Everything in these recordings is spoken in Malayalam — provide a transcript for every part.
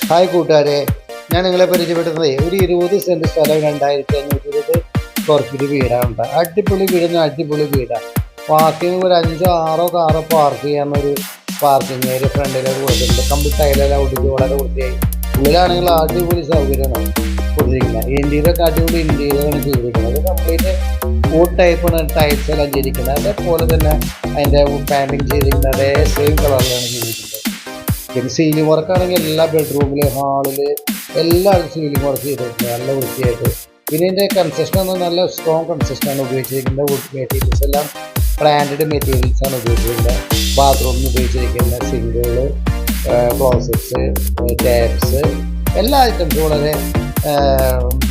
ഹായ് കൂട്ടുകാരെ, ഞാൻ നിങ്ങളെ പരിചയപ്പെടുന്നത് ഒരു 20 സെൻറ്റ് സ്ഥലം 2520 സ്ക്വയർ ഫീറ്റ് വീടാണ്. അടിപൊളി വീടുന്ന അടിപൊളി വീടാണ്. പാർക്കിംഗ് ഒരു 5-6 കാറോ പാർക്ക് ചെയ്യാവുന്നൊരു പാർക്കിംഗ് ഏരിയ ഫ്രണ്ടിലേക്ക് കൊടുത്തിട്ടുണ്ട്. കംപ്ലീറ്റ് ടൈലെല്ലാം ഒടിച്ച് വളരെ വൃത്തിയായി. ഉള്ളിലാണെങ്കിൽ അടിപൊളി സൗകര്യമാണ് കൊടുത്തിരിക്കുന്നത്. ഇന്റീരിയറൊക്കെ അടിപൊളി ഇന്റീരിയറാണ് ചെയ്തിരിക്കുന്നത്. അത് കംപ്ലീറ്റ് വുഡ് ടൈപ്പാണ് ടൈൽസ് എല്ലാം ചെയ്തിരിക്കുന്നത്. അതേപോലെ തന്നെ അതിൻ്റെ പാൻറ്റിങ് ചെയ്തിരിക്കുന്നത് അതേ സെയിം കളറിലാണ് ചെയ്തിരിക്കുന്നത്. പിന്നെ സീലിംഗ് വർക്കാണെങ്കിൽ എല്ലാ ബെഡ്റൂമിൽ ഹാളിൽ എല്ലാം സീലിംഗ് വർക്ക് ചെയ്തിട്ടുണ്ട് നല്ല വൃത്തിയായിട്ട്. പിന്നെ ഇതിൻ്റെ കൺസ്ട്രക്ഷൻ ഒന്നും നല്ല സ്ട്രോങ് കൺസ്ട്രക്ഷനാണ് ഉപയോഗിച്ചിരിക്കുന്നത്. വുഡ് മെറ്റീരിയൽസ് എല്ലാം ബ്രാൻഡഡ് മെറ്റീരിയൽസാണ് ഉപയോഗിച്ചിരിക്കുന്നത്. ബാത്റൂമിൽ ഉപയോഗിച്ചിരിക്കുന്ന സിങ്കുകൾ, ക്ലോസറ്റ്സ്, ടാപ്സ് എല്ലാ ഐറ്റംസും വളരെ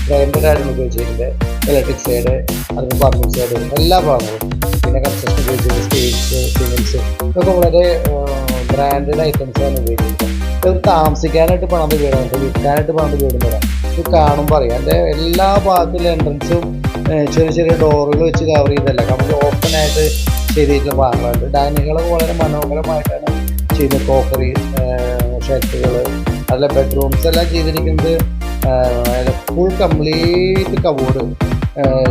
ബ്രാൻഡഡ് ആയിട്ടാണ് ഉപയോഗിച്ചിരിക്കുന്നത്. ഇലക്ട്രിക് സൈഡ്, അതിന് പമ്പിങ് സൈഡ് എല്ലാ ഭാഗങ്ങളും. പിന്നെ കൺസ്ട്രക്ഷൻ ഉപയോഗിച്ചിരിക്കുന്നത് സ്റ്റീൽസ്, സിമെൻറ്റ്സ് ഇതൊക്കെ വളരെ ബ്രാൻഡഡ് ഐറ്റംസാണ് ഉപയോഗിച്ചിരിക്കുന്നത്. ഇത് താമസിക്കാനായിട്ട് പണിത വീടാണ്, വിൽക്കാനായിട്ട് പണിത വീടും വരാം. ഇത് കാണുമ്പോൾ അറിയാം. എൻ്റെ എല്ലാ ഭാഗത്തുള്ള എൻട്രൻസും ചെറിയ ചെറിയ ഡോറുകൾ വെച്ച് കവർ ചെയ്തല്ല, നമുക്ക് ഓപ്പണായിട്ട് ചെയ്തിട്ടുള്ള ഭാഗങ്ങളുണ്ട്. ഡൈനിങ്ങുകളൊക്കെ വളരെ മനോഹരമായിട്ടാണ് ചെയ്തത്. ക്രോക്കറി, ഷെൽഫുകൾ, അതിലെ ബെഡ്റൂംസ് എല്ലാം ചെയ്തിരിക്കുന്നത് ഫുൾ കംപ്ലീറ്റ് കബോർഡ്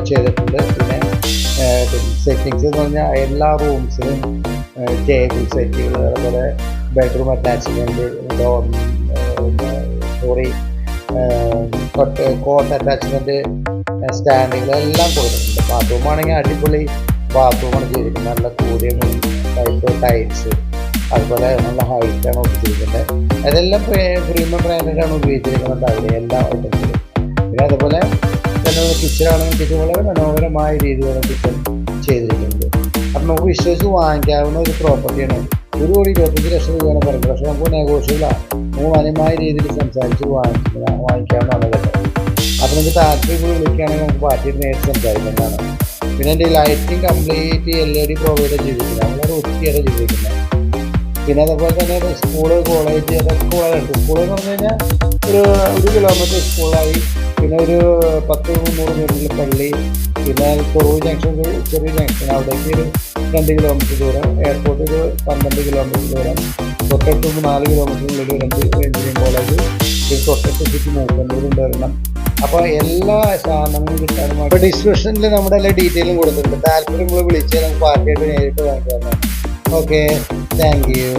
ചെയ്തിട്ടുണ്ട്. പിന്നെ സെറ്റിങ്സ് എന്ന് പറഞ്ഞാൽ എല്ലാ റൂംസിലും ടേബിൾ സെറ്റുകൾ, അതുപോലെ ബെഡ്റൂം അറ്റാച്ച്മെൻറ്റ്, കോട്ട് അറ്റാച്ച്മെൻറ്റ്, സ്റ്റാൻഡുകളെല്ലാം കൊടുത്തിട്ടുണ്ട്. ബാത്റൂമാണെങ്കിൽ അടിപൊളി ബാത്റൂമാണ് ചെയ്തിരിക്കുന്നത്. നല്ല കൂടിയ ടൈപ്പ് ടൈൽസ്, അതുപോലെ നല്ല ഹൈറ്റാണ് ഉപയോഗിച്ചിരിക്കുന്നത്. അതെല്ലാം പ്രീമിയം ബ്രാൻഡാണ് ഉപയോഗിച്ചിരിക്കുന്നത് അവിടെ എല്ലാ ഐറ്റംസിലും. പിന്നെ അതുപോലെ തന്നെ കിച്ചണാണെങ്കിൽ കിച്ചൺ വളരെ മനോഹരമായ രീതിയിലാണ് കിച്ചൺ ചെയ്തിരിക്കുന്നത്. അപ്പം നമുക്ക് വിശ്വസിച്ച് വാങ്ങിക്കാവുന്ന ഒരു പ്രോപ്പർട്ടിയാണ്. 1,25,00,000 രൂപയാണ് പറയുന്നത്. പക്ഷേ നമുക്ക് നെഗോഷ്യബിളാണ്. നമുക്ക് മാന്യമായ രീതിയിൽ സംസാരിച്ച് വാങ്ങിക്കാവുന്നതാണ് കേട്ടോ. അപ്പം നിങ്ങൾക്ക് താല്പര്യം വിളിക്കുകയാണെങ്കിൽ നമുക്ക് പാർട്ടിയിൽ നേരിട്ട് സംസാരിക്കുന്നതാണ്. പിന്നെ എൻ്റെ ലൈറ്റിംഗ് കംപ്ലീറ്റ് LED പ്രൊവൈഡ് ചെയ്തിരിക്കുന്നത്, വളരെ വൃത്തിയായിട്ട് ചെയ്തിരിക്കുന്നത്. പിന്നെ അതുപോലെ തന്നെ സ്കൂള്, കോളേജ് അതൊക്കെ വളരെ ഉണ്ട്. സ്കൂളെന്ന് പറഞ്ഞു കഴിഞ്ഞാൽ ഒരു കിലോമീറ്റർ സ്കൂളായി. പിന്നെ ഒരു 10-300 മീറ്ററിൽ പള്ളി. പിന്നെ കുറവ് ജംഗ്ഷൻ, ചെറിയ ജംഗ്ഷൻ, അവിടേക്ക് ഒരു 2 കിലോമീറ്റർ ദൂരം. എയർപോർട്ട് ഒരു 12 കിലോമീറ്റർ ദൂരം. തൊട്ടടുത്ത് 4 കിലോമീറ്ററിനുള്ളിൽ 2 എഞ്ചിനീയറിംഗ് കോളേജ്. പിന്നെ തൊട്ടടുത്ത് ചുറ്റി 150 വരണം. അപ്പോൾ എല്ലാ സാധനങ്ങളും കിട്ടാനും അപ്പോൾ ഡിസ്ക്രിപ്ഷനിൽ നമ്മുടെ എല്ലാ ഡീറ്റെയിലും കൊടുത്തിട്ടുണ്ട്. താല്പര്യം വിളിച്ചാൽ നമുക്ക് പാർട്ടിയായിട്ട് നേരിട്ട് വാങ്ങിക്കാവുന്നതാണ്. Okay, thank you.